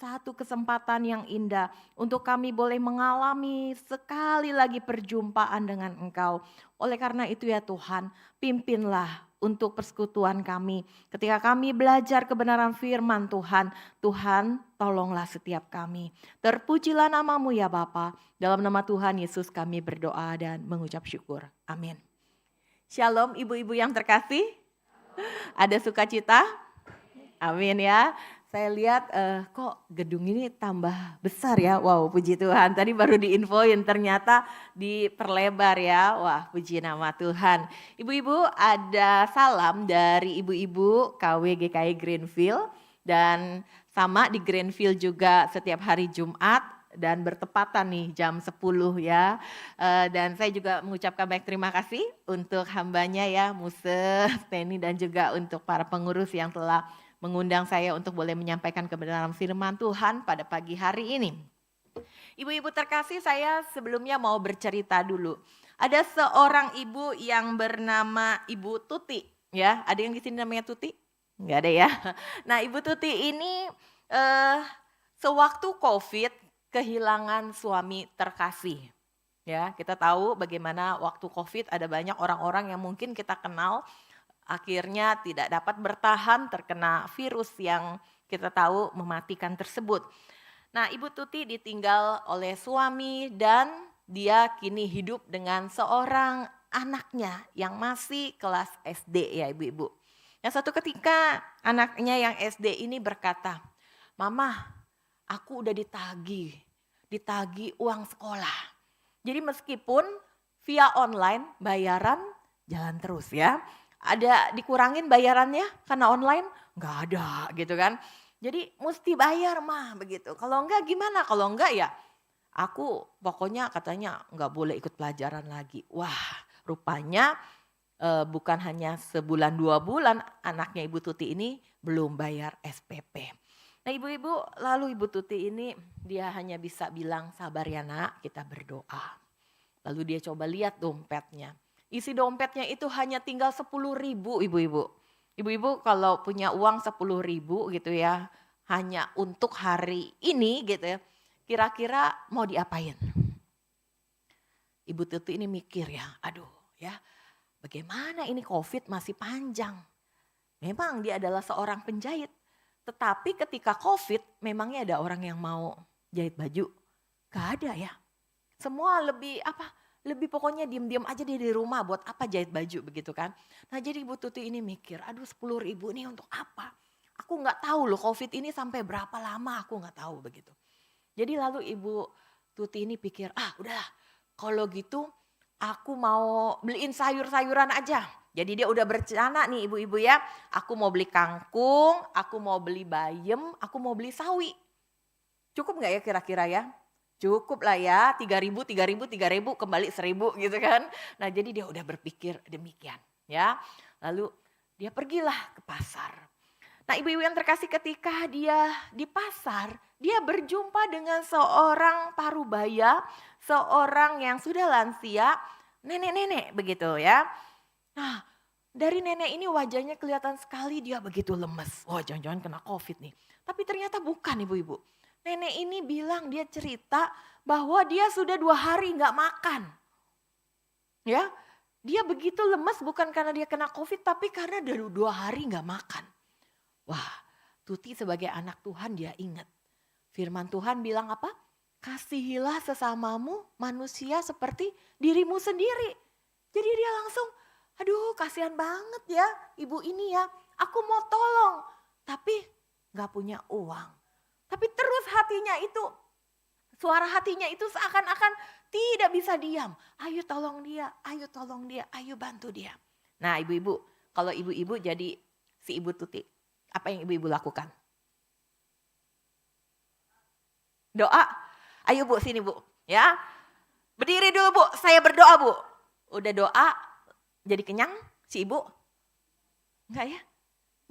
satu kesempatan yang indah untuk kami boleh mengalami sekali lagi perjumpaan dengan Engkau. Oleh karena itu ya Tuhan, pimpinlah untuk persekutuan kami. Ketika kami belajar kebenaran firman Tuhan, Tuhan tolonglah setiap kami. Terpujilah namamu ya Bapa. Dalam nama Tuhan Yesus kami berdoa dan mengucap syukur. Amin. Shalom ibu-ibu yang terkasih. Ada sukacita? Amin ya. Saya lihat kok gedung ini tambah besar ya. Wow, puji Tuhan. Tadi baru diinfoin ternyata diperlebar ya. Wah, puji nama Tuhan. Ibu-ibu, ada salam dari ibu-ibu KW GKI Greenfield. Dan sama di Greenfield juga setiap hari Jumat dan bertepatan nih jam 10 ya. Dan saya juga mengucapkan banyak terima kasih untuk hambanya ya, Muse, Teni dan juga untuk para pengurus yang telah mengundang saya untuk boleh menyampaikan kebenaran firman Tuhan pada pagi hari ini. Ibu-ibu terkasih, saya sebelumnya mau bercerita dulu. Ada seorang ibu yang bernama Ibu Tuti, ya. Ada yang di sini namanya Tuti? Enggak ada ya. Nah, Ibu Tuti ini sewaktu Covid kehilangan suami terkasih. Ya, kita tahu bagaimana waktu Covid ada banyak orang-orang yang mungkin kita kenal akhirnya tidak dapat bertahan terkena virus yang kita tahu mematikan tersebut. Nah, Ibu Tuti ditinggal oleh suami dan dia kini hidup dengan seorang anaknya yang masih kelas SD ya ibu-ibu. Nah, suatu ketika anaknya yang SD ini berkata, "Mama, aku udah ditagih uang sekolah." Jadi meskipun via online bayaran jalan terus ya. Ada dikurangin bayarannya karena online? Nggak ada gitu kan. Jadi mesti bayar mah begitu. Kalau enggak gimana? Kalau enggak ya aku pokoknya katanya nggak boleh ikut pelajaran lagi. Wah rupanya bukan hanya sebulan 2 bulan anaknya Ibu Tuti ini belum bayar SPP. Nah ibu-ibu lalu Ibu Tuti ini dia hanya bisa bilang sabar ya nak kita berdoa. Lalu dia coba lihat dompetnya. Isi dompetnya itu hanya tinggal 10.000 ibu-ibu. Ibu-ibu kalau punya uang 10.000 gitu ya, hanya untuk hari ini gitu ya, kira-kira mau diapain? Ibu Tuti ini mikir ya, aduh ya bagaimana ini Covid masih panjang. Memang dia adalah seorang penjahit. Tetapi ketika Covid memangnya ada orang yang mau jahit baju? Gak ada ya. Semua lebih pokoknya diem-diem aja dia di rumah buat apa jahit baju begitu kan. Nah jadi Ibu Tuti ini mikir, aduh 10.000 ini untuk apa? Aku gak tahu loh Covid ini sampai berapa lama aku gak tahu begitu. Jadi lalu Ibu Tuti ini pikir, udahlah kalau gitu aku mau beliin sayur-sayuran aja. Jadi dia udah berencana nih ibu-ibu ya, aku mau beli kangkung, aku mau beli bayam, aku mau beli sawi. Cukup gak ya kira-kira ya? Cukup lah ya, 3.000 kembali 1.000 gitu kan. Nah jadi dia udah berpikir demikian ya. Lalu dia pergilah ke pasar. Nah ibu-ibu yang terkasih ketika dia di pasar, dia berjumpa dengan seorang parubaya, seorang yang sudah lansia, nenek-nenek begitu ya. Nah dari nenek ini wajahnya kelihatan sekali dia begitu lemes. Wah jangan-jangan kena Covid nih. Tapi ternyata bukan ibu-ibu. Nenek ini bilang dia cerita bahwa dia sudah 2 hari gak makan. Ya, dia begitu lemes bukan karena dia kena Covid tapi karena dari 2 hari gak makan. Wah, Tuti sebagai anak Tuhan dia ingat. Firman Tuhan bilang apa? Kasihilah sesamamu manusia seperti dirimu sendiri. Jadi dia langsung, aduh kasihan banget ya ibu ini ya. Aku mau tolong tapi gak punya uang. Tapi terus hatinya itu, suara hatinya itu seakan-akan tidak bisa diam. Ayo tolong dia, ayo bantu dia. Nah ibu-ibu, kalau ibu-ibu jadi si Ibu Tuti, apa yang ibu-ibu lakukan? Doa, ayo bu sini bu ya. Berdiri dulu bu, saya berdoa bu. Udah doa, jadi kenyang si ibu? Enggak ya?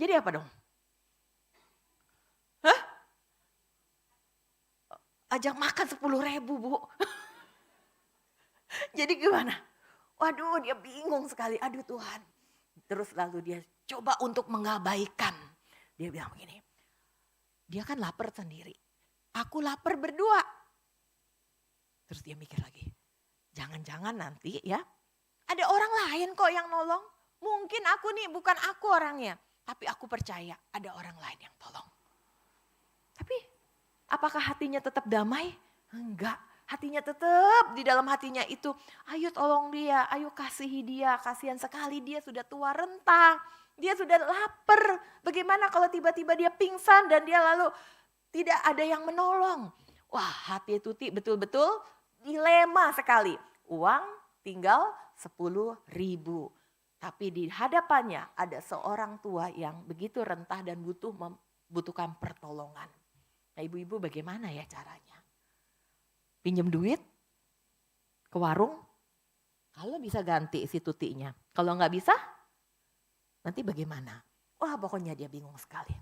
Jadi apa dong? Ajak makan 10.000 bu. Jadi gimana? Waduh dia bingung sekali, aduh Tuhan. Terus lalu dia coba untuk mengabaikan. Dia bilang begini, dia kan lapar sendiri. Aku lapar berdua. Terus dia mikir lagi, jangan-jangan nanti ya ada orang lain kok yang nolong. Mungkin aku nih bukan aku orangnya, tapi aku percaya ada orang lain yang tolong. Tapi apakah hatinya tetap damai? Enggak, hatinya tetap di dalam hatinya itu, ayo tolong dia, ayo kasihi dia, kasihan sekali dia sudah tua renta, dia sudah lapar. Bagaimana kalau tiba-tiba dia pingsan dan dia lalu tidak ada yang menolong. Wah, hati Tuti betul-betul dilema sekali. Uang tinggal 10.000. Tapi di hadapannya ada seorang tua yang begitu rentah dan membutuhkan pertolongan. Nah, ibu-ibu bagaimana ya caranya? Pinjam duit ke warung, kalau bisa ganti si Tutinya. Kalau nggak bisa, nanti bagaimana? Wah, pokoknya dia bingung sekali.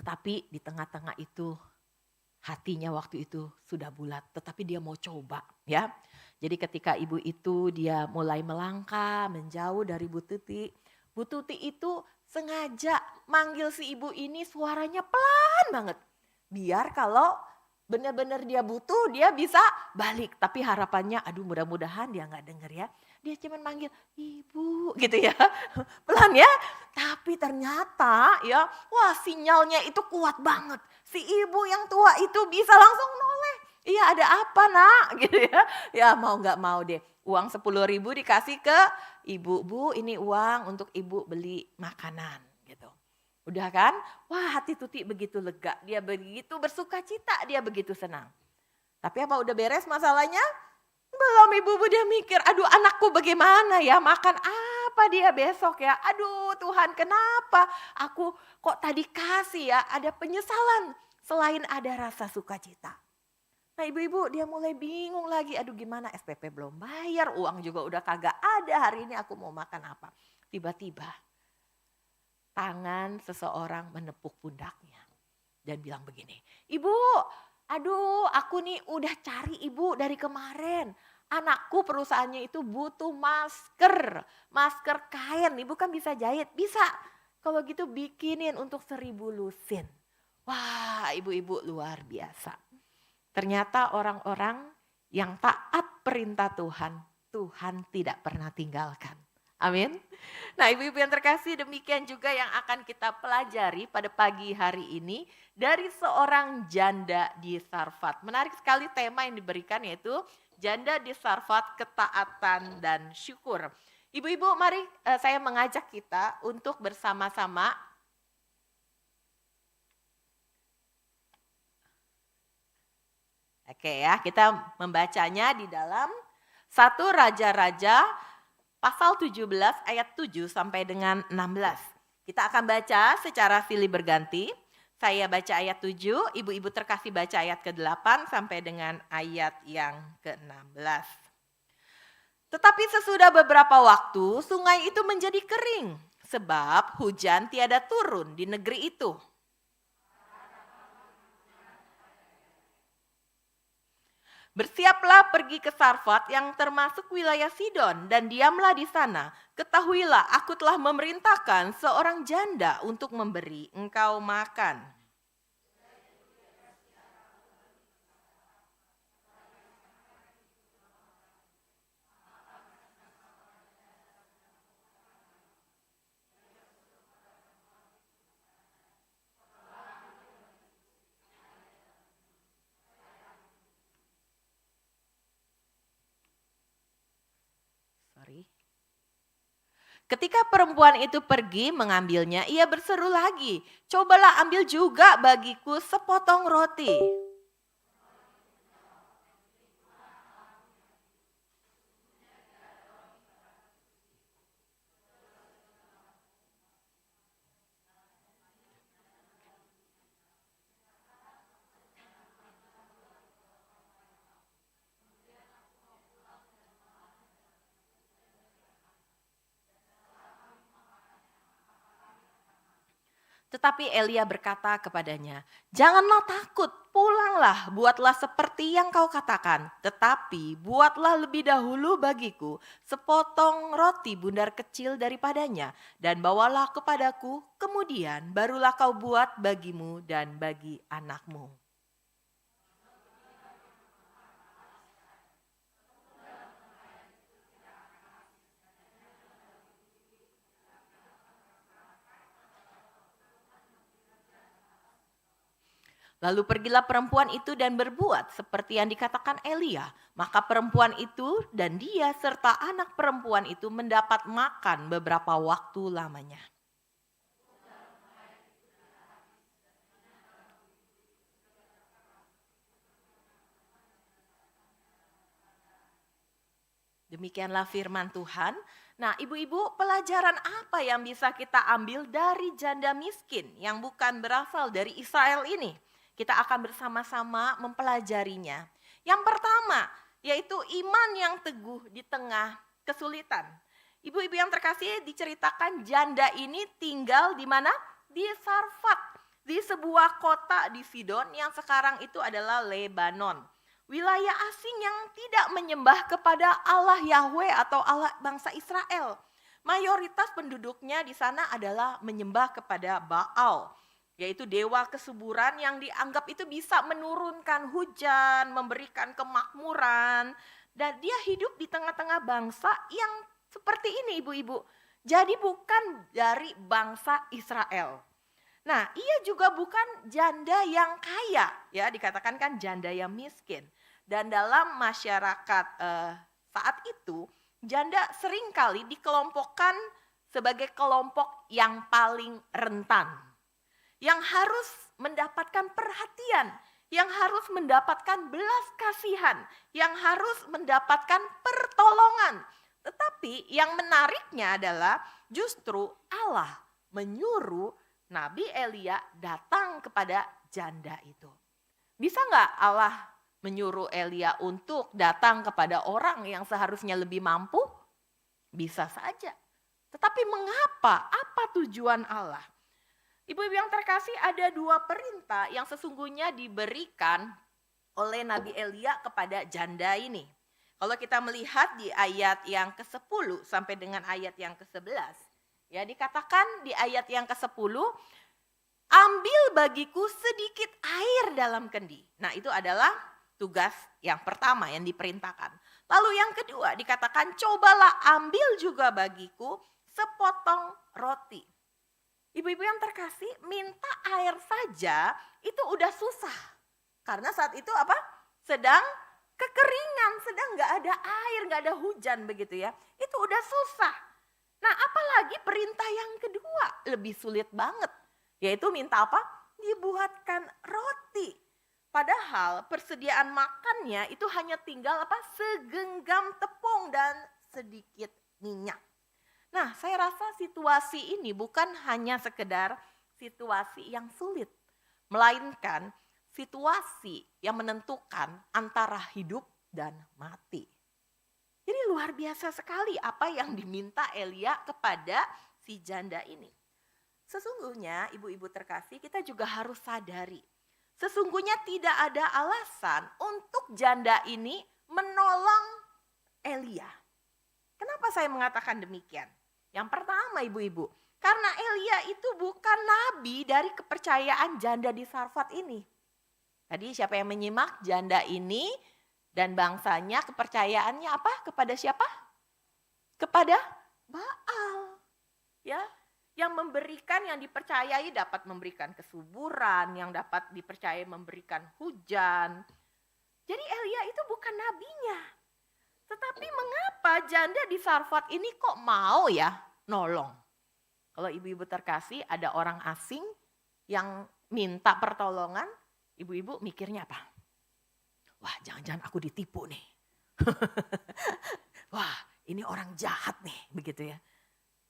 Tetapi di tengah-tengah itu hatinya waktu itu sudah bulat, tetapi dia mau coba ya. Jadi ketika ibu itu dia mulai melangkah menjauh dari Bu Tuti itu sengaja manggil si ibu ini suaranya pelan banget. Biar kalau benar-benar dia butuh dia bisa balik. Tapi harapannya aduh mudah-mudahan dia gak denger ya. Dia cuma manggil ibu gitu ya, pelan ya. Tapi ternyata ya wah sinyalnya itu kuat banget. Si ibu yang tua itu bisa langsung noleh. Iya ada apa nak gitu ya. Ya mau gak mau deh uang 10.000 dikasih ke ibu. Bu ini uang untuk ibu beli makanan gitu. Udah kan? Wah hati Tuti begitu lega. Dia begitu bersuka cita, dia begitu senang. Tapi apa udah beres masalahnya? Belum ibu dia mikir, aduh anakku bagaimana ya makan apa dia besok ya. Aduh Tuhan kenapa aku kok tadi kasih ya ada penyesalan selain ada rasa sukacita. Nah ibu-ibu dia mulai bingung lagi, aduh gimana SPP belum bayar, uang juga udah kagak ada, hari ini aku mau makan apa. Tiba-tiba tangan seseorang menepuk pundaknya dan bilang begini, ibu aduh aku nih udah cari ibu dari kemarin. Anakku perusahaannya itu butuh masker kain, ibu kan bisa jahit, bisa. Kalau gitu bikinin untuk 1.000 lusin. Wah ibu-ibu luar biasa. Ternyata orang-orang yang taat perintah Tuhan, Tuhan tidak pernah tinggalkan. Amin. Nah ibu-ibu yang terkasih demikian juga yang akan kita pelajari pada pagi hari ini dari seorang janda di Sarfat. Menarik sekali tema yang diberikan yaitu janda di Sarfat, ketaatan dan syukur. Ibu-ibu mari saya mengajak kita untuk bersama-sama oke ya, kita membacanya di dalam 1 Raja-Raja pasal 17 ayat 7 sampai dengan 16. Kita akan baca secara silih berganti. Saya baca ayat 7, ibu-ibu terkasih baca ayat ke-8 sampai dengan ayat yang ke-16. Tetapi sesudah beberapa waktu sungai itu menjadi kering sebab hujan tiada turun di negeri itu. Bersiaplah pergi ke Sarfat yang termasuk wilayah Sidon dan diamlah di sana. Ketahuilah aku telah memerintahkan seorang janda untuk memberi engkau makan. Ketika perempuan itu pergi mengambilnya, ia berseru lagi, cobalah ambil juga bagiku sepotong roti. Tetapi Elia berkata kepadanya, janganlah takut, pulanglah, buatlah seperti yang kau katakan. Tetapi buatlah lebih dahulu bagiku sepotong roti bundar kecil daripadanya. Dan bawalah kepadaku, kemudian barulah kau buat bagimu dan bagi anakmu. Lalu pergilah perempuan itu dan berbuat seperti yang dikatakan Elia. Maka perempuan itu dan dia serta anak perempuan itu mendapat makan beberapa waktu lamanya. Demikianlah firman Tuhan. Nah, ibu-ibu, pelajaran apa yang bisa kita ambil dari janda miskin yang bukan berasal dari Israel ini? Kita akan bersama-sama mempelajarinya. Yang pertama, yaitu iman yang teguh di tengah kesulitan. Ibu-ibu yang terkasih, diceritakan janda ini tinggal di mana? Di Sarfat, di sebuah kota di Sidon yang sekarang itu adalah Lebanon. Wilayah asing yang tidak menyembah kepada Allah Yahweh atau Allah bangsa Israel. Mayoritas penduduknya di sana adalah menyembah kepada Baal, yaitu dewa kesuburan yang dianggap itu bisa menurunkan hujan, memberikan kemakmuran. Dan dia hidup di tengah-tengah bangsa yang seperti ini, ibu-ibu. Jadi bukan dari bangsa Israel. Nah, ia juga bukan janda yang kaya, ya dikatakan kan janda yang miskin. Dan dalam masyarakat saat itu, janda seringkali dikelompokkan sebagai kelompok yang paling rentan. Yang harus mendapatkan perhatian, yang harus mendapatkan belas kasihan, yang harus mendapatkan pertolongan. Tetapi yang menariknya adalah justru Allah menyuruh Nabi Elia datang kepada janda itu. Bisa nggak Allah menyuruh Elia untuk datang kepada orang yang seharusnya lebih mampu? Bisa saja. Tetapi mengapa? Apa tujuan Allah? Ibu-ibu yang terkasih, ada dua perintah yang sesungguhnya diberikan oleh Nabi Elia kepada janda ini. Kalau kita melihat di ayat yang ke-10 sampai dengan ayat yang ke-11. Ya, dikatakan di ayat yang ke-10, ambil bagiku sedikit air dalam kendi. Nah, itu adalah tugas yang pertama yang diperintahkan. Lalu yang kedua dikatakan, cobalah ambil juga bagiku sepotong roti. Ibu-ibu yang terkasih, minta air saja itu udah susah. Karena saat itu apa? Sedang kekeringan, sedang gak ada air, gak ada hujan begitu ya. Itu udah susah. Nah, apalagi perintah yang kedua lebih sulit banget, yaitu minta apa? Dibuatkan roti. Padahal persediaan makannya itu hanya tinggal apa? Segenggam tepung dan sedikit minyak. Nah, saya rasa situasi ini bukan hanya sekedar situasi yang sulit, melainkan situasi yang menentukan antara hidup dan mati. Jadi luar biasa sekali apa yang diminta Elia kepada si janda ini. Sesungguhnya ibu-ibu terkasih, kita juga harus sadari. Sesungguhnya tidak ada alasan untuk janda ini menolong Elia. Kenapa saya mengatakan demikian? Yang pertama ibu-ibu, karena Elia itu bukan nabi dari kepercayaan janda di Sarfat ini. Tadi siapa yang menyimak? Janda ini dan bangsanya kepercayaannya apa? Kepada siapa? Kepada Baal. Ya, yang memberikan, yang dipercayai dapat memberikan kesuburan, yang dapat dipercayai memberikan hujan. Jadi Elia itu bukan nabinya. Tetapi mengapa janda di Sarfat ini kok mau ya nolong? Kalau ibu-ibu terkasih, ada orang asing yang minta pertolongan, ibu-ibu mikirnya apa? Wah, jangan-jangan aku ditipu nih. Wah, ini orang jahat nih, begitu ya.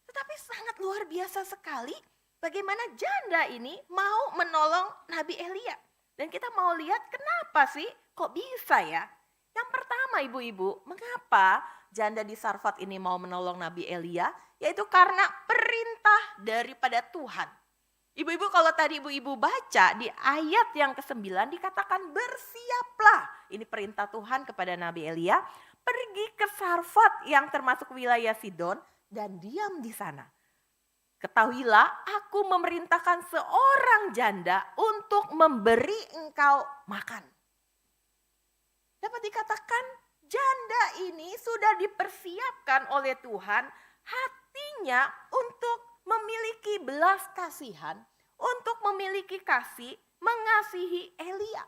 Tetapi sangat luar biasa sekali bagaimana janda ini mau menolong Nabi Elia. Dan kita mau lihat kenapa sih kok bisa ya? Yang pertama ibu-ibu, mengapa janda di Sarfat ini mau menolong Nabi Elia? Yaitu karena perintah daripada Tuhan. Ibu-ibu, kalau tadi ibu-ibu baca di ayat yang ke-9 dikatakan bersiaplah. Ini perintah Tuhan kepada Nabi Elia. Pergi ke Sarfat yang termasuk wilayah Sidon dan diam di sana. Ketahuilah aku memerintahkan seorang janda untuk memberi engkau makan. Dapat dikatakan janda ini sudah dipersiapkan oleh Tuhan hatinya untuk memiliki belas kasihan, untuk memiliki kasih mengasihi Elia.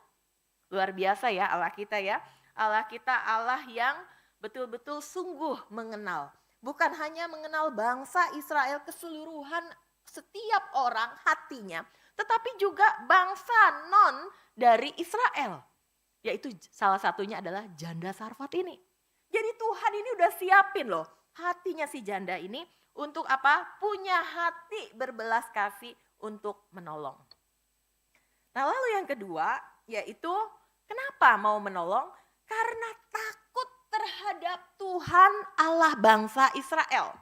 Luar biasa ya Allah kita ya. Allah kita Allah yang betul-betul sungguh mengenal. Bukan hanya mengenal bangsa Israel keseluruhan setiap orang hatinya. Tetapi juga bangsa non dari Israel. Yaitu salah satunya adalah janda Sarfat ini. Jadi Tuhan ini udah siapin loh hatinya si janda ini untuk apa? Punya hati berbelas kasih untuk menolong. Nah lalu yang kedua yaitu kenapa mau menolong? Karena takut terhadap Tuhan Allah bangsa Israel.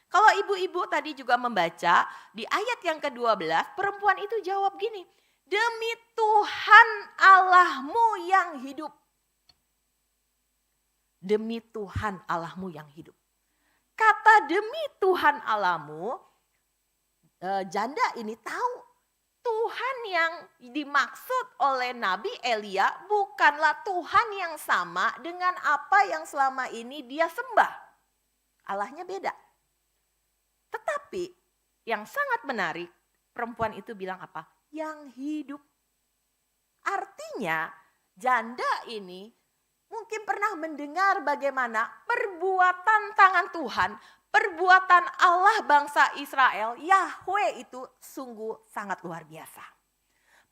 Kalau ibu-ibu tadi juga membaca di ayat yang ke-12 perempuan itu jawab gini. Demi Tuhan Allahmu yang hidup. Demi Tuhan Allahmu yang hidup. Kata demi Tuhan Allahmu, janda ini tahu Tuhan yang dimaksud oleh Nabi Elia bukanlah Tuhan yang sama dengan apa yang selama ini dia sembah. Allahnya beda. Tetapi yang sangat menarik, perempuan itu bilang apa? Yang hidup. Artinya janda ini mungkin pernah mendengar bagaimana perbuatan tangan Tuhan, perbuatan Allah bangsa Israel, Yahweh itu sungguh sangat luar biasa.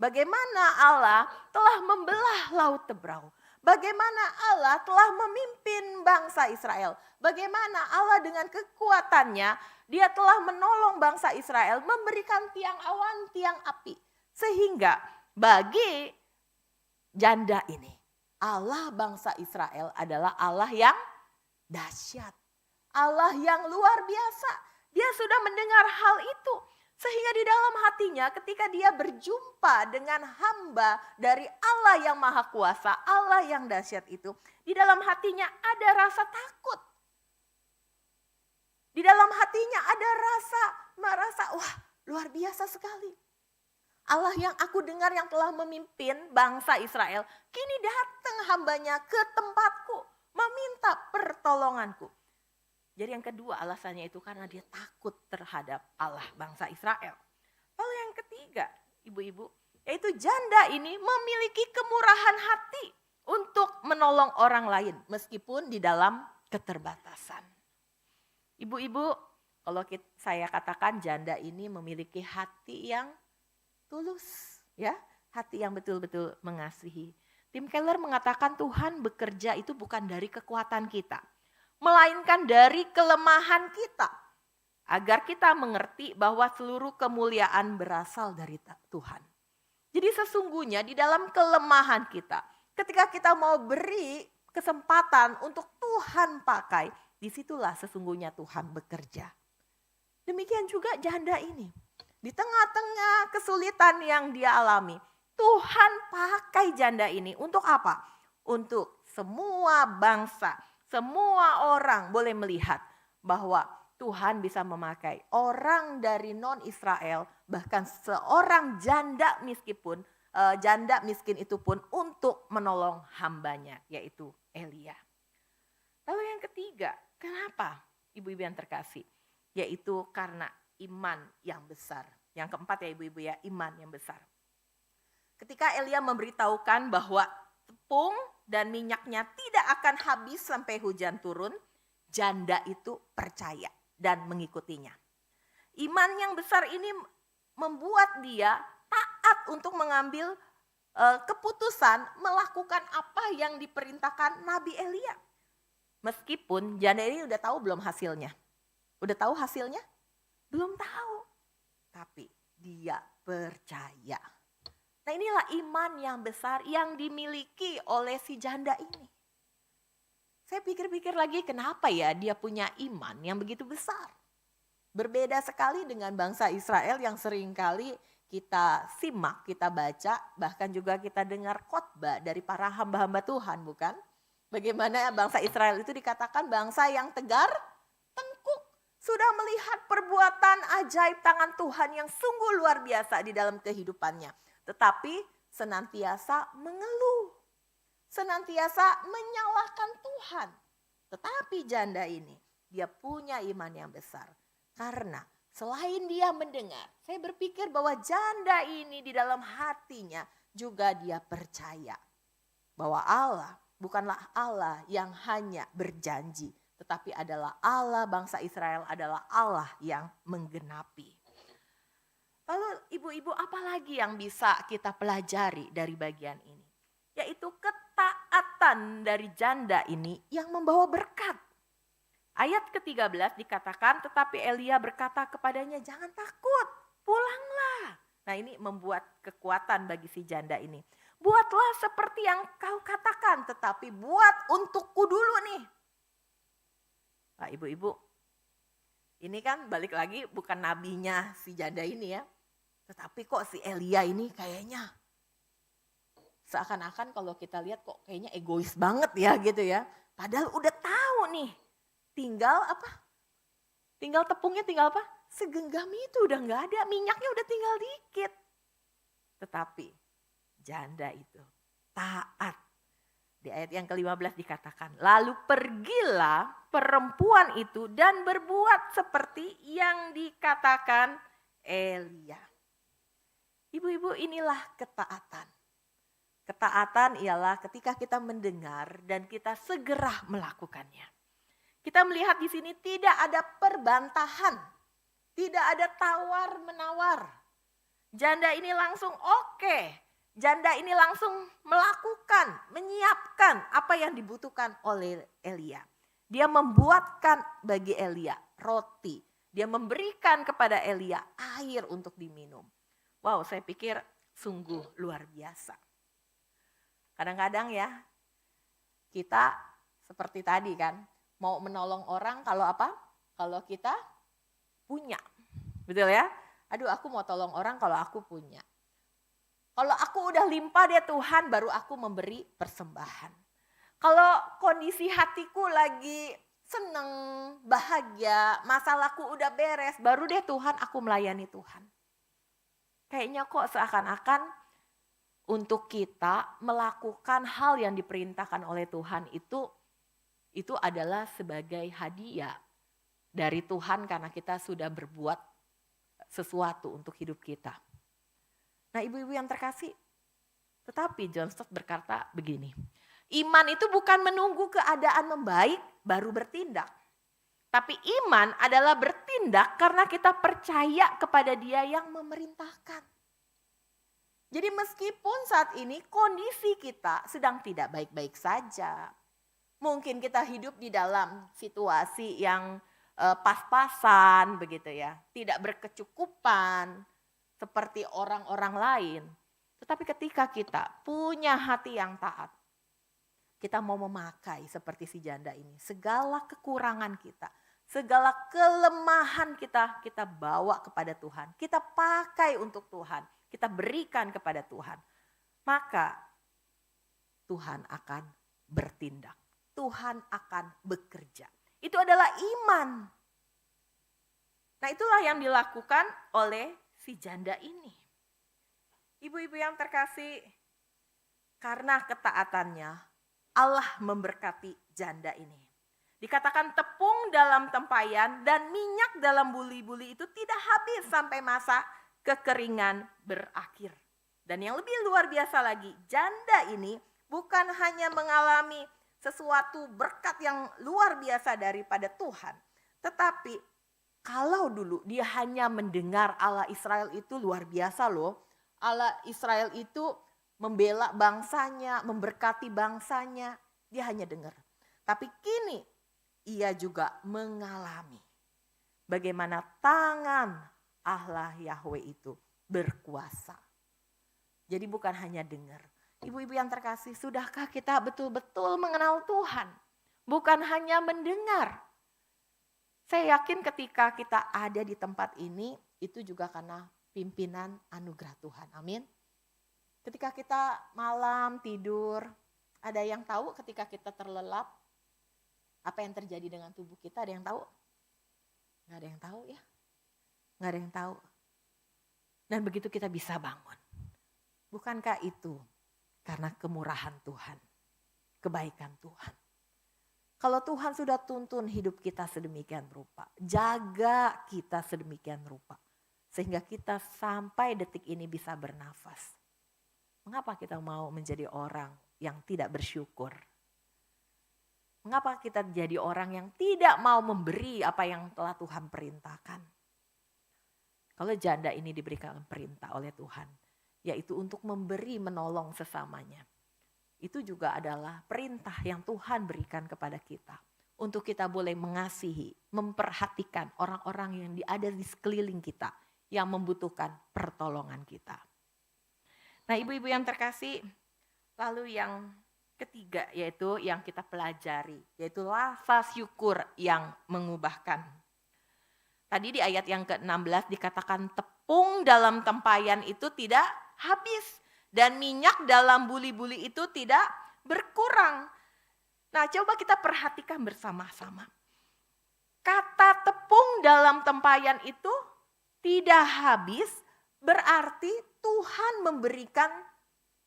Bagaimana Allah telah membelah laut Tebrau. Bagaimana Allah telah memimpin bangsa Israel. Bagaimana Allah dengan kekuatannya, dia telah menolong bangsa Israel, memberikan tiang awan, tiang api. Sehingga bagi janda ini, Allah bangsa Israel adalah Allah yang dahsyat. Allah yang luar biasa. Dia sudah mendengar hal itu. Sehingga di dalam hatinya ketika dia berjumpa dengan hamba dari Allah yang maha kuasa, Allah yang dahsyat itu. Di dalam hatinya ada rasa takut. Di dalam hatinya ada merasa wah luar biasa sekali. Allah yang aku dengar yang telah memimpin bangsa Israel, kini datang hambanya ke tempatku, meminta pertolonganku. Jadi yang kedua alasannya itu karena dia takut terhadap Allah bangsa Israel. Lalu yang ketiga, ibu-ibu, yaitu janda ini memiliki kemurahan hati untuk menolong orang lain meskipun di dalam keterbatasan. Ibu-ibu, kalau saya katakan janda ini memiliki hati yang tulus, ya, hati yang betul-betul mengasihi. Tim Keller mengatakan Tuhan bekerja itu bukan dari kekuatan kita, melainkan dari kelemahan kita. Agar kita mengerti bahwa seluruh kemuliaan berasal dari Tuhan. Jadi sesungguhnya di dalam kelemahan kita, ketika kita mau beri kesempatan untuk Tuhan pakai, disitulah sesungguhnya Tuhan bekerja. Demikian juga janda ini. Di tengah-tengah kesulitan yang dia alami, Tuhan pakai janda ini untuk apa? Untuk semua bangsa, semua orang boleh melihat bahwa Tuhan bisa memakai orang dari non-Israel, bahkan seorang janda miskin itu pun untuk menolong hambanya, yaitu Elia. Lalu yang ketiga, kenapa ibu-ibu yang terkasih? Yaitu karena iman yang besar. Yang keempat ya ibu-ibu ya, iman yang besar. Ketika Elia memberitahukan bahwa tepung dan minyaknya tidak akan habis sampai hujan turun, janda itu percaya dan mengikutinya. Iman yang besar ini membuat dia taat untuk mengambil keputusan melakukan apa yang diperintahkan Nabi Elia. Meskipun janda ini udah tahu belum hasilnya? Udah tahu hasilnya? Belum tahu. Tapi dia percaya. Nah inilah iman yang besar yang dimiliki oleh si janda ini. Saya pikir-pikir lagi kenapa ya dia punya iman yang begitu besar. Berbeda sekali dengan bangsa Israel yang seringkali kita simak, kita baca, bahkan juga kita dengar khotbah dari para hamba-hamba Tuhan, bukan? Bagaimana bangsa Israel itu dikatakan bangsa yang tegar, tengkuk. Sudah melihat perbuatan ajaib tangan Tuhan yang sungguh luar biasa di dalam kehidupannya. Tetapi senantiasa mengeluh. Senantiasa menyalahkan Tuhan. Tetapi janda ini, dia punya iman yang besar. Karena Selain dia mendengar, saya berpikir bahwa janda ini di dalam hatinya juga dia percaya bahwa Allah bukanlah Allah yang hanya berjanji, tetapi adalah Allah bangsa Israel, adalah Allah yang menggenapi. Lalu ibu-ibu, apa lagi yang bisa kita pelajari dari bagian ini? Yaitu ketaatan dari janda ini yang membawa berkat. Ayat ke-13 dikatakan, tetapi Elia berkata kepadanya, jangan takut, pulanglah. Nah, ini membuat kekuatan bagi si janda ini. Buatlah seperti yang kau katakan, tetapi buat untukku dulu nih. Nah, ibu-ibu, ini kan balik lagi bukan nabinya si janda ini ya. Tetapi kok si Elia ini kayaknya seakan-akan kalau kita lihat kok kayaknya egois banget ya gitu ya. Padahal udah tahu nih. Tinggal apa? Tinggal tepungnya tinggal apa? Segenggam itu udah gak ada, minyaknya udah tinggal dikit. Tetapi janda itu taat. Di ayat yang ke-15 dikatakan, lalu pergilah perempuan itu dan berbuat seperti yang dikatakan Elia. Ibu-ibu, inilah ketaatan. Ketaatan ialah ketika kita mendengar dan kita segera melakukannya. Kita melihat di sini tidak ada perbantahan, tidak ada tawar-menawar. Janda ini langsung oke, janda ini langsung melakukan, menyiapkan apa yang dibutuhkan oleh Elia. Dia membuatkan bagi Elia roti, dia memberikan kepada Elia air untuk diminum. Wow, saya pikir sungguh luar biasa. Kadang-kadang ya, kita seperti tadi kan, mau menolong orang kalau apa? Kalau kita punya. Betul ya? Aduh, aku mau tolong orang kalau aku punya. Kalau aku udah limpah deh Tuhan, baru aku memberi persembahan. Kalau kondisi hatiku lagi seneng, bahagia, masalahku udah beres, baru deh Tuhan aku melayani Tuhan. Kayaknya kok seakan-akan untuk kita melakukan hal yang diperintahkan oleh Tuhan itu adalah sebagai hadiah dari Tuhan karena kita sudah berbuat sesuatu untuk hidup kita. Nah, ibu-ibu yang terkasih, tetapi John Stott berkata begini, iman itu bukan menunggu keadaan membaik baru bertindak. Tapi iman adalah bertindak karena kita percaya kepada Dia yang memerintahkan. Jadi meskipun saat ini kondisi kita sedang tidak baik-baik saja, mungkin kita hidup di dalam situasi yang pas-pasan begitu ya, tidak berkecukupan seperti orang-orang lain. Tetapi ketika kita punya hati yang taat, kita mau memakai seperti si janda ini, segala kekurangan kita, segala kelemahan kita bawa kepada Tuhan, kita pakai untuk Tuhan, kita berikan kepada Tuhan. Maka Tuhan akan bertindak. Tuhan akan bekerja. Itu adalah iman. Nah, itulah yang dilakukan oleh si janda ini. Ibu-ibu yang terkasih, karena ketaatannya Allah memberkati janda ini. Dikatakan tepung dalam tempayan dan minyak dalam buli-buli itu tidak habis sampai masa kekeringan berakhir. Dan yang lebih luar biasa lagi, janda ini bukan hanya mengalami sesuatu berkat yang luar biasa daripada Tuhan. Tetapi kalau dulu dia hanya mendengar Allah Israel itu luar biasa loh. Allah Israel itu membela bangsanya, memberkati bangsanya. Dia hanya dengar. Tapi kini ia juga mengalami bagaimana tangan Allah Yahweh itu berkuasa. Jadi bukan hanya dengar. Ibu-ibu yang terkasih, sudahkah kita betul-betul mengenal Tuhan? Bukan hanya mendengar. Saya yakin ketika kita ada di tempat ini, itu juga karena pimpinan anugerah Tuhan. Amin. Ketika kita malam tidur, ada yang tahu ketika kita terlelap, apa yang terjadi dengan tubuh kita? Ada yang tahu? Nggak ada yang tahu ya. Nggak ada yang tahu. Dan begitu kita bisa bangun. Bukankah itu karena kemurahan Tuhan, kebaikan Tuhan. Kalau Tuhan sudah tuntun hidup kita sedemikian rupa, jaga kita sedemikian rupa, sehingga kita sampai detik ini bisa bernafas. Mengapa kita mau menjadi orang yang tidak bersyukur? Mengapa kita jadi orang yang tidak mau memberi apa yang telah Tuhan perintahkan? Kalau janda ini diberikan perintah oleh Tuhan, yaitu untuk memberi menolong sesamanya. Itu juga adalah perintah yang Tuhan berikan kepada kita. Untuk kita boleh mengasihi, memperhatikan orang-orang yang ada di sekeliling kita. Yang membutuhkan pertolongan kita. Nah ibu-ibu yang terkasih, lalu yang ketiga yaitu yang kita pelajari. Yaitu lafaz syukur yang mengubahkan. Tadi di ayat yang ke-16 dikatakan tepung dalam tempayan itu tidak habis. Dan minyak dalam buli-buli itu tidak berkurang. Nah coba kita perhatikan bersama-sama. Kata tepung dalam tempayan itu tidak habis berarti Tuhan memberikan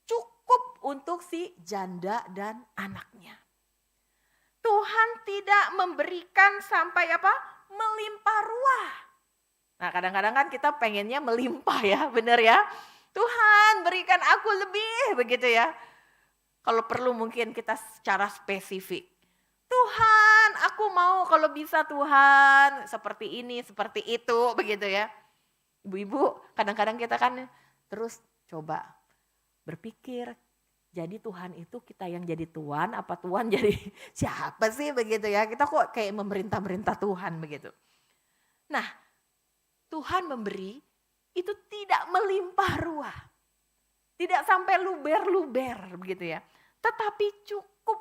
cukup untuk si janda dan anaknya. Tuhan tidak memberikan sampai melimpah ruah. Nah kadang-kadang kan kita pengennya melimpah ya, benar ya. Tuhan berikan aku lebih begitu ya. Kalau perlu mungkin kita secara spesifik. Tuhan aku mau kalau bisa Tuhan seperti ini, seperti itu begitu ya. Ibu-ibu kadang-kadang kita kan terus coba berpikir. Jadi Tuhan itu kita yang jadi Tuhan apa Tuhan jadi siapa sih begitu ya. Kita kok kayak memerintah-merintah Tuhan begitu. Nah Tuhan memberi itu tidak melimpah ruah. Tidak sampai luber-luber begitu ya. Tetapi cukup.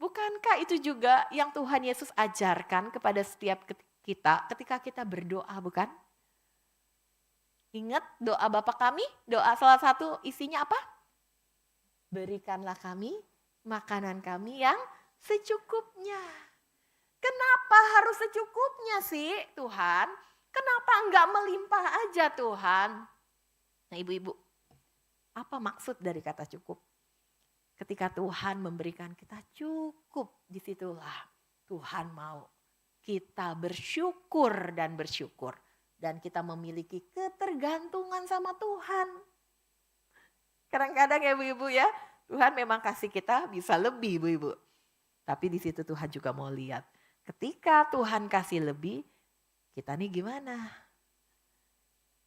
Bukankah itu juga yang Tuhan Yesus ajarkan kepada setiap kita ketika kita berdoa, bukan? Ingat doa Bapa kami, doa salah satu isinya apa? Berikanlah kami makanan kami yang secukupnya. Kenapa harus secukupnya sih Tuhan? Kenapa enggak melimpah aja Tuhan? Nah ibu-ibu, apa maksud dari kata cukup? Ketika Tuhan memberikan kita cukup, disitulah Tuhan mau kita bersyukur dan bersyukur. Dan kita memiliki ketergantungan sama Tuhan. Kadang-kadang ya ibu-ibu ya, Tuhan memang kasih kita bisa lebih ibu-ibu. Tapi di situ Tuhan juga mau lihat, ketika Tuhan kasih lebih, kita nih gimana?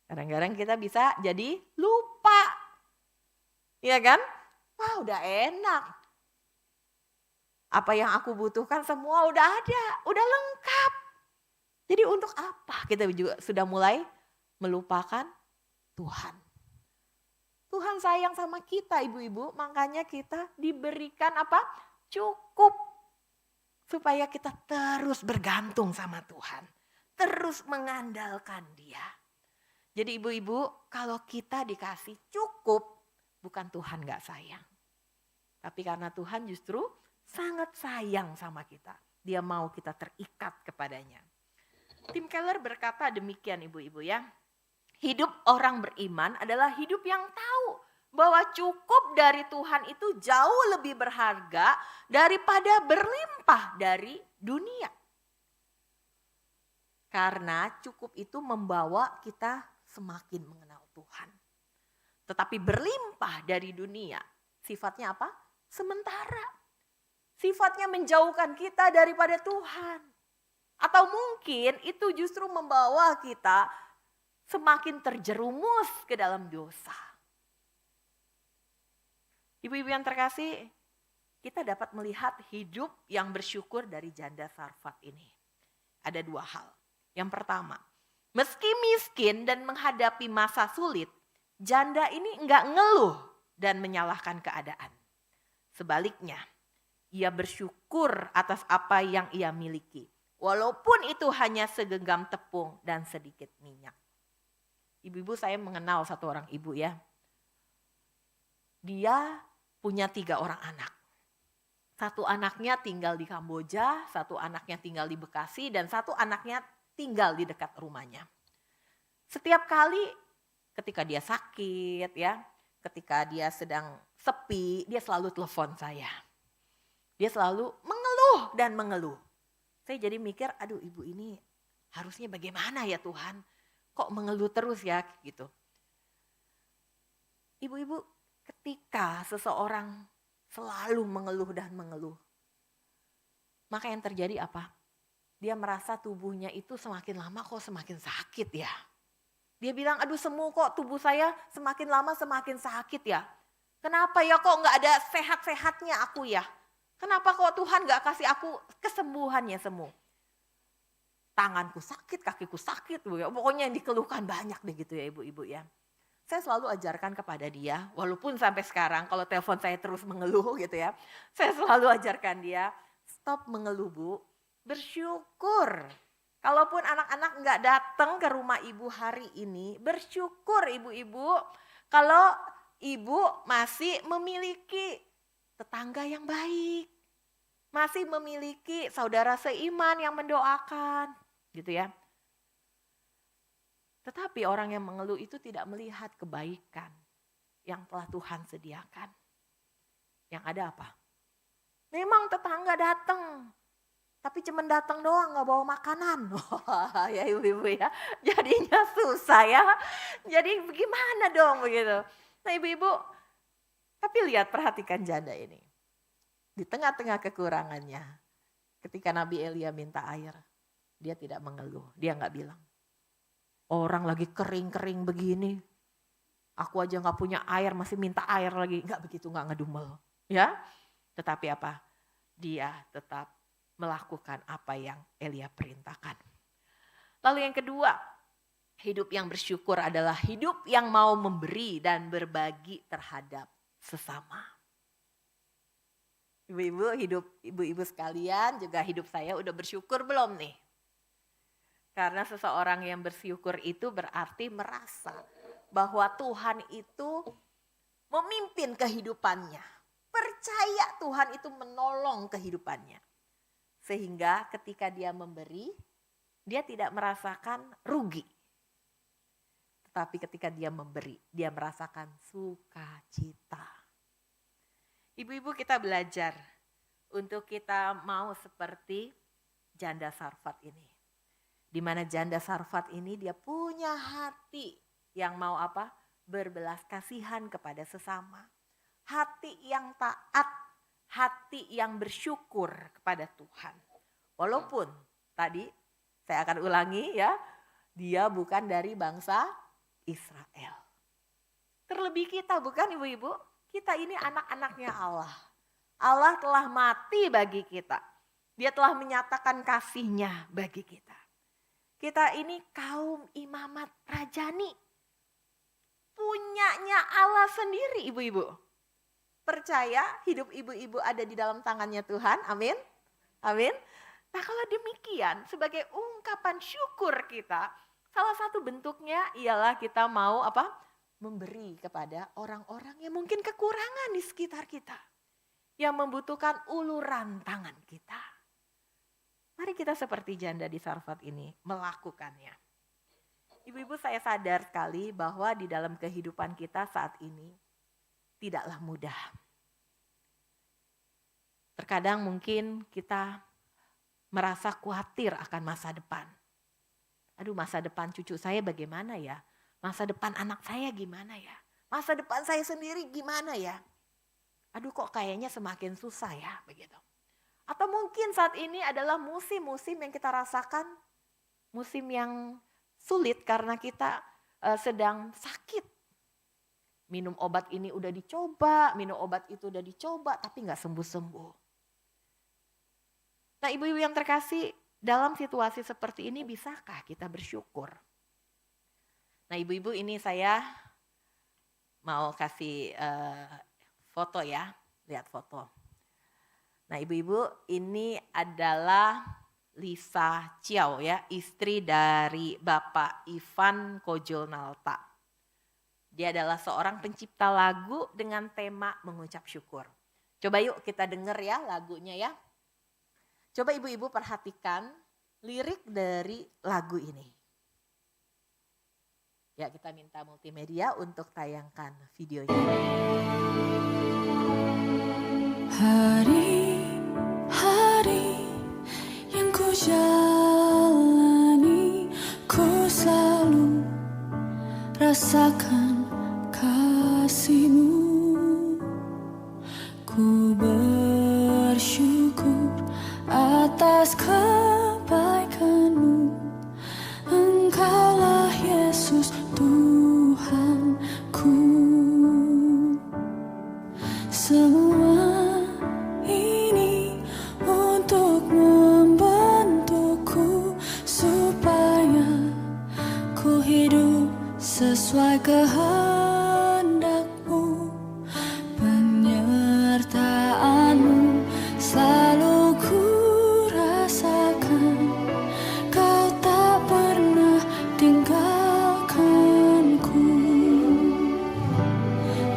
Kadang-kadang kita bisa jadi lupa. Iya kan? Wah udah enak. Apa yang aku butuhkan semua udah ada, udah lengkap. Jadi untuk apa kita juga sudah mulai melupakan Tuhan. Tuhan sayang sama kita ibu-ibu, makanya kita diberikan apa? Cukup. Supaya kita terus bergantung sama Tuhan. Terus mengandalkan Dia. Jadi ibu-ibu kalau kita dikasih cukup, bukan Tuhan gak sayang. Tapi karena Tuhan justru sangat sayang sama kita. Dia mau kita terikat kepadanya. Tim Keller berkata demikian ibu-ibu ya. Hidup orang beriman adalah hidup yang tahu bahwa cukup dari Tuhan itu jauh lebih berharga daripada berlimpah dari dunia. Karena cukup itu membawa kita semakin mengenal Tuhan. Tetapi berlimpah dari dunia, sifatnya apa? Sementara. Sifatnya menjauhkan kita daripada Tuhan. Atau mungkin itu justru membawa kita semakin terjerumus ke dalam dosa. Ibu-ibu yang terkasih, kita dapat melihat hidup yang bersyukur dari janda Sarfat ini. Ada dua hal. Yang pertama, meski miskin dan menghadapi masa sulit, janda ini enggak ngeluh dan menyalahkan keadaan. Sebaliknya, ia bersyukur atas apa yang ia miliki. Walaupun itu hanya segenggam tepung dan sedikit minyak. Ibu-ibu saya mengenal satu orang ibu ya. Dia punya 3 orang anak. Satu anaknya tinggal di Kamboja, satu anaknya tinggal di Bekasi, dan satu anaknya tinggal di dekat rumahnya. Setiap kali ketika dia sakit ya, ketika dia sedang sepi, dia selalu telepon saya. Dia selalu mengeluh mengeluh dan mengeluh. Saya jadi mikir, aduh ibu ini harusnya bagaimana ya Tuhan? Kok mengeluh terus ya gitu. Ibu-ibu, ketika seseorang selalu mengeluh dan mengeluh, maka yang terjadi apa? Dia merasa tubuhnya itu semakin lama kok semakin sakit ya. Dia bilang, aduh semu kok tubuh saya semakin lama semakin sakit ya. Kenapa ya kok gak ada sehat-sehatnya aku ya? Kenapa kok Tuhan gak kasih aku kesembuhannya semu? Tanganku sakit, kakiku sakit, pokoknya yang dikeluhkan banyak deh gitu ya ibu-ibu ya. Saya selalu ajarkan kepada dia, walaupun sampai sekarang kalau telepon saya terus mengeluh gitu ya. Saya selalu ajarkan dia, stop mengeluh Bu, bersyukur. Kalaupun anak-anak nggak datang ke rumah ibu hari ini, bersyukur ibu-ibu kalau ibu masih memiliki tetangga yang baik. Masih memiliki saudara seiman yang mendoakan gitu ya. Tetapi orang yang mengeluh itu tidak melihat kebaikan yang telah Tuhan sediakan. Yang ada apa? Memang tetangga datang, tapi cuma datang doang gak bawa makanan. Wah ya ibu-ibu ya, jadinya susah ya. Jadi bagaimana dong begitu. Nah ibu-ibu, tapi lihat perhatikan janda ini. Di tengah-tengah kekurangannya, ketika Nabi Elia minta air, dia tidak mengeluh, dia gak bilang. Orang lagi kering-kering begini, aku aja gak punya air masih minta air lagi. Gak begitu, gak ngedumel. Ya, tetapi apa? Dia tetap melakukan apa yang Elia perintahkan. Lalu yang kedua, hidup yang bersyukur adalah hidup yang mau memberi dan berbagi terhadap sesama. Ibu-ibu sekalian, juga hidup saya udah bersyukur belum nih? Karena seseorang yang bersyukur itu berarti merasa bahwa Tuhan itu memimpin kehidupannya. Percaya Tuhan itu menolong kehidupannya. Sehingga ketika dia memberi, dia tidak merasakan rugi. Tetapi ketika dia memberi, dia merasakan sukacita. Ibu-ibu kita belajar untuk kita mau seperti janda Sarfat ini. Di mana janda Sarfat ini dia punya hati yang mau apa? Berbelas kasihan kepada sesama. Hati yang taat, hati yang bersyukur kepada Tuhan. Walaupun tadi saya akan ulangi ya, dia bukan dari bangsa Israel. Terlebih kita bukan ibu-ibu, kita ini anak-anaknya Allah. Allah telah mati bagi kita. Dia telah menyatakan kasih-Nya bagi kita. Kita ini kaum imamat rajani. Punyanya Allah sendiri ibu-ibu. Percaya hidup ibu-ibu ada di dalam tangannya Tuhan. Amin. Amin. Nah kalau demikian sebagai ungkapan syukur kita. Salah satu bentuknya ialah kita mau apa? Memberi kepada orang-orang yang mungkin kekurangan di sekitar kita. Yang membutuhkan uluran tangan kita. Mari kita seperti janda di Sarfat ini melakukannya. Ibu-ibu saya sadar sekali bahwa di dalam kehidupan kita saat ini tidaklah mudah. Terkadang mungkin kita merasa khawatir akan masa depan. Aduh masa depan cucu saya bagaimana ya? Masa depan anak saya gimana ya? Masa depan saya sendiri gimana ya? Aduh kok kayaknya semakin susah ya begitu. Atau mungkin saat ini adalah musim-musim yang kita rasakan, musim yang sulit karena kita sedang sakit. Minum obat ini udah dicoba, minum obat itu udah dicoba, tapi gak sembuh-sembuh. Nah ibu-ibu yang terkasih, dalam situasi seperti ini bisakah kita bersyukur? Nah ibu-ibu ini saya mau kasih foto ya, lihat foto. Nah ibu-ibu ini adalah Lisa Chiao ya, istri dari Bapak Ivan Kojolnalta. Dia adalah seorang pencipta lagu dengan tema mengucap syukur. Coba yuk kita denger ya lagunya ya. Coba ibu-ibu perhatikan lirik dari lagu ini. Ya kita minta multimedia untuk tayangkan videonya. Hari-hari jalani, ku selalu rasakan kasih-Mu. Ku bersyukur atas kebaikan-Mu. Engkaulah Yesus Tuhanku. Semua ini untuk membentukku supaya ku hidup sesuai kehendak-Mu. Penyertaan-Mu selalu ku rasakan. Kau tak pernah tinggalkanku.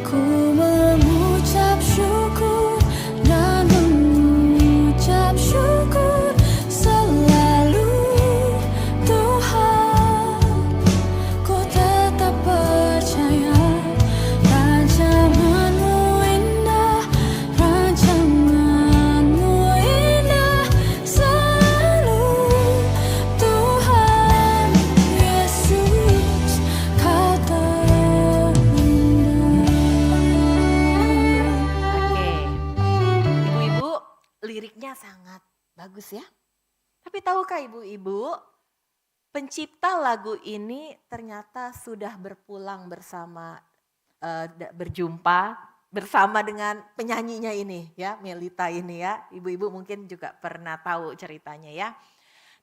Ku mengucap syukur dan mengucap syukur selalu, Tuhan. Ku tetap percaya rancangan-Mu indah, rancangan-Mu indah selalu, Tuhan Yesus, Kau terindah. Oke, ibu-ibu, liriknya sangat bagus ya. Tapi tahukah ibu-ibu, pencipta lagu ini ternyata sudah berpulang bersama, berjumpa bersama dengan penyanyinya ini ya, Melita ini ya. Ibu-ibu mungkin juga pernah tahu ceritanya ya.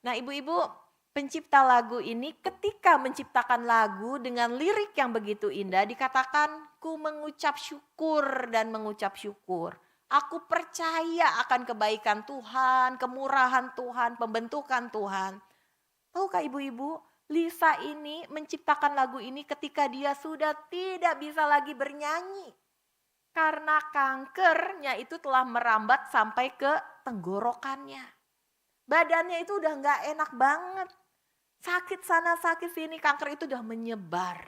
Nah ibu-ibu, pencipta lagu ini ketika menciptakan lagu dengan lirik yang begitu indah dikatakan, ku mengucap syukur dan mengucap syukur. Aku percaya akan kebaikan Tuhan, kemurahan Tuhan, pembentukan Tuhan. Tahukah ibu-ibu, Lisa ini menciptakan lagu ini ketika dia sudah tidak bisa lagi bernyanyi. Karena kankernya itu telah merambat sampai ke tenggorokannya. Badannya itu udah gak enak banget. Sakit sana sakit sini, kanker itu udah menyebar.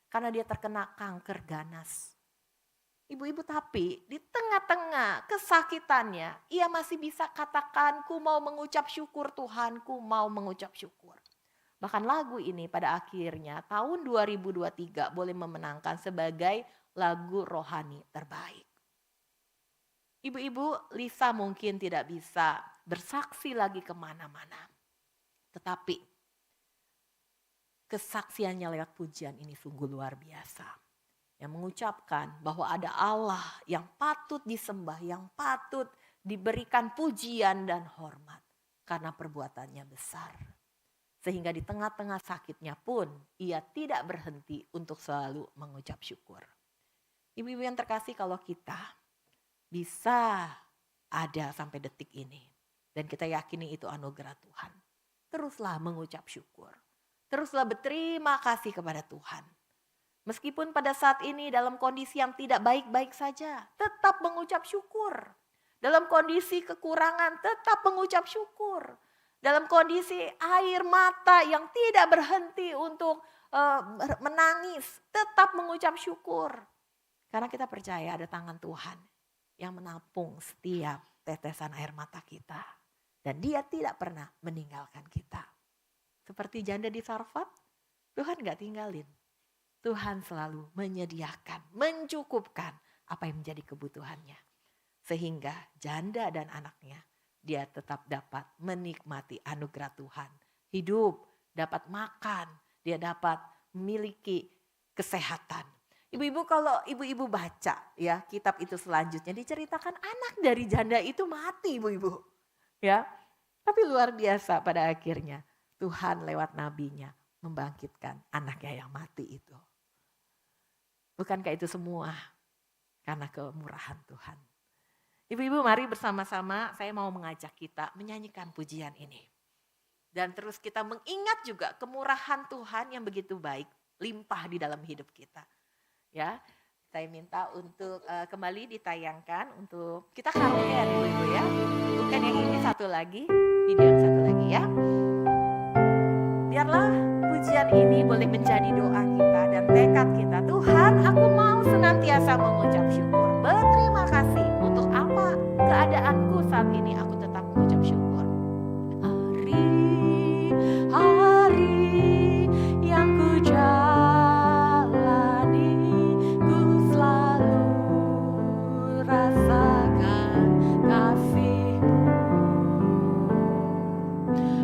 Karena dia terkena kanker ganas. Ibu-ibu, tapi di tengah-tengah kesakitannya, ia masih bisa katakan, ku mau mengucap syukur Tuhan, ku mau mengucap syukur. Bahkan lagu ini pada akhirnya tahun 2023 boleh memenangkan sebagai lagu rohani terbaik. Ibu-ibu, Lisa mungkin tidak bisa bersaksi lagi kemana-mana. Tetapi kesaksiannya lewat pujian ini sungguh luar biasa. Yang mengucapkan bahwa ada Allah yang patut disembah, yang patut diberikan pujian dan hormat. Karena perbuatannya besar. Sehingga di tengah-tengah sakitnya pun ia tidak berhenti untuk selalu mengucap syukur. Ibu-ibu yang terkasih, kalau kita bisa ada sampai detik ini. Dan kita yakini itu anugerah Tuhan. Teruslah mengucap syukur. Teruslah berterima kasih kepada Tuhan. Meskipun pada saat ini dalam kondisi yang tidak baik-baik saja, tetap mengucap syukur. Dalam kondisi kekurangan, tetap mengucap syukur. Dalam kondisi air mata yang tidak berhenti untuk menangis, tetap mengucap syukur. Karena kita percaya ada tangan Tuhan yang menampung setiap tetesan air mata kita. Dan dia tidak pernah meninggalkan kita. Seperti janda di Sarfat, Tuhan gak tinggalin. Tuhan selalu menyediakan, mencukupkan apa yang menjadi kebutuhannya. Sehingga janda dan anaknya, dia tetap dapat menikmati anugerah Tuhan. Hidup, dapat makan, dia dapat memiliki kesehatan. Ibu-ibu, kalau ibu-ibu baca ya kitab itu selanjutnya diceritakan anak dari janda itu mati, ibu-ibu. Ya, tapi luar biasa pada akhirnya Tuhan lewat nabinya membangkitkan anaknya yang mati itu. Bukankah itu semua karena kemurahan Tuhan? Ibu-ibu, mari bersama-sama saya mau mengajak kita menyanyikan pujian ini. Dan terus kita mengingat juga kemurahan Tuhan yang begitu baik, limpah di dalam hidup kita. Ya, saya minta untuk kembali ditayangkan untuk kita kalian ibu-ibu ya. Bukan yang ini, satu lagi, video yang satu lagi ya. Biarlah pujian ini boleh menjadi doa kita dan tekad kita. Tuhan, aku mau senantiasa mengucap syukur. Berterima kasih untuk apa keadaanku saat ini, aku tetap mengucap syukur. Hari hari yang ku jalani, ku selalu rasakan kasih-Mu.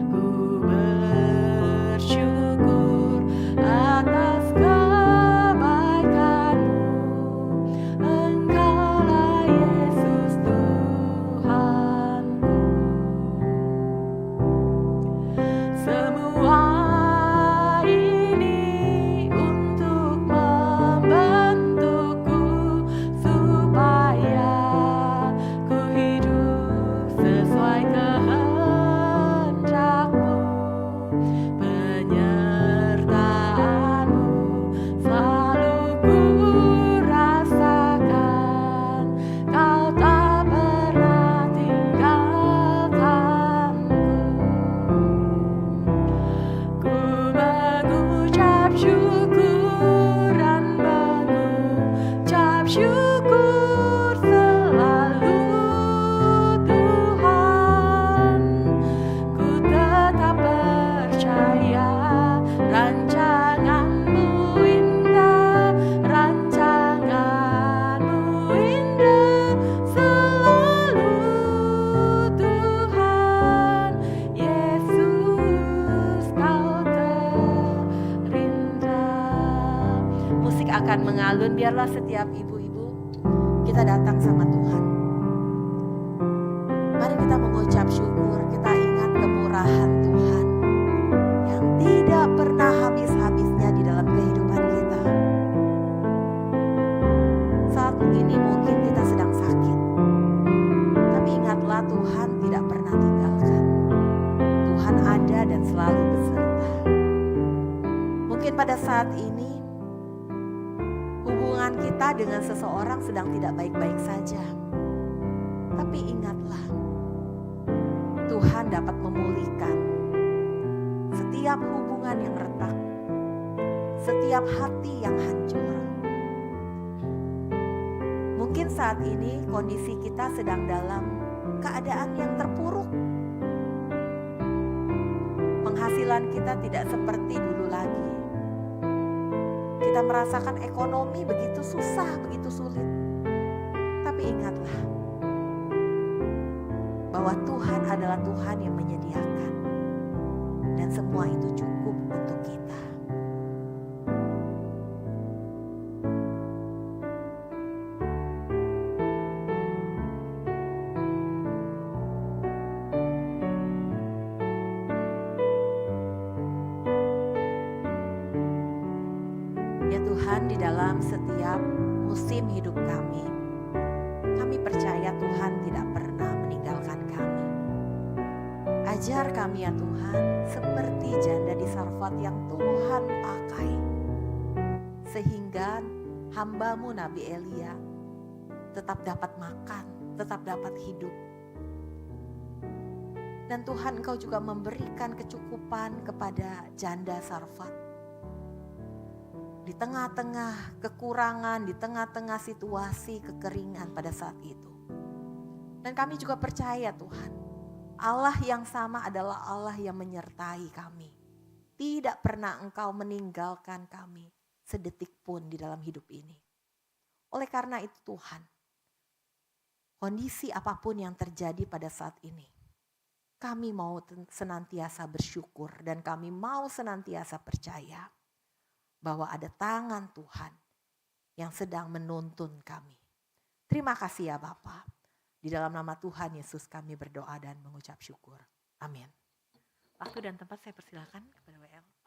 Ku bersyukur atas kebaikan-Mu. Engkaulah Yesus Tuhanku. Semua ini untuk membentukku supaya ku hidup sesuai kehendak-Mu. Penyertaan-Mu selalu ku rasakan, Kau tak pernah tinggalkanku. Ku mengucap syukur dan mengucap syukur selalu, Tuhan. Ku tetap percaya rancangan-Mu indah, rancangan-Mu indah selalu, Tuhan. Yesus, Kau terindah. Musik akan mengalun, biarlah setiap ibu-ibu kita datang sama Tuhan. Mari kita mengucap syukur, kita ingat kemurahan Tuhan yang tidak pernah habis-habisnya di dalam kehidupan kita. Saat ini mungkin kita sedang sakit, tapi ingatlah Tuhan tidak pernah tinggalkan. Tuhan ada dan selalu beserta. Mungkin pada saat ini hubungan kita dengan seseorang sedang tidak baik-baik saja. Tapi ingatlah, Tuhan dapat memulihkan setiap hubungan yang retak, setiap hati yang hancur. Mungkin saat ini kondisi kita sedang dalam keadaan yang terpuruk. Penghasilan kita tidak seperti dulu lagi. Kita merasakan ekonomi begitu susah, begitu sulit. Tapi ingatlah bahwa Tuhan adalah Tuhan yang menyediakan. Dan semua itu cukup untuk kita. Ya Tuhan, di dalam setiap musim hidup kami percaya Tuhan tidak pernah meninggalkan kami. Ajar kami ya Tuhan, seperti janda di Sarfat yang Tuhan pakai, sehingga hamba-Mu Nabi Elia tetap dapat makan, tetap dapat hidup. Dan Tuhan, Engkau juga memberikan kecukupan kepada janda Sarfat. Di tengah-tengah kekurangan, di tengah-tengah situasi kekeringan pada saat itu. Dan kami juga percaya Tuhan, Allah yang sama adalah Allah yang menyertai kami. Tidak pernah Engkau meninggalkan kami sedetik pun di dalam hidup ini. Oleh karena itu Tuhan, kondisi apapun yang terjadi pada saat ini, kami mau senantiasa bersyukur dan kami mau senantiasa percaya bahwa ada tangan Tuhan yang sedang menuntun kami. Terima kasih ya Bapa. Di dalam nama Tuhan Yesus kami berdoa dan mengucap syukur. Amin. Waktu dan tempat saya persilakan kepada WL.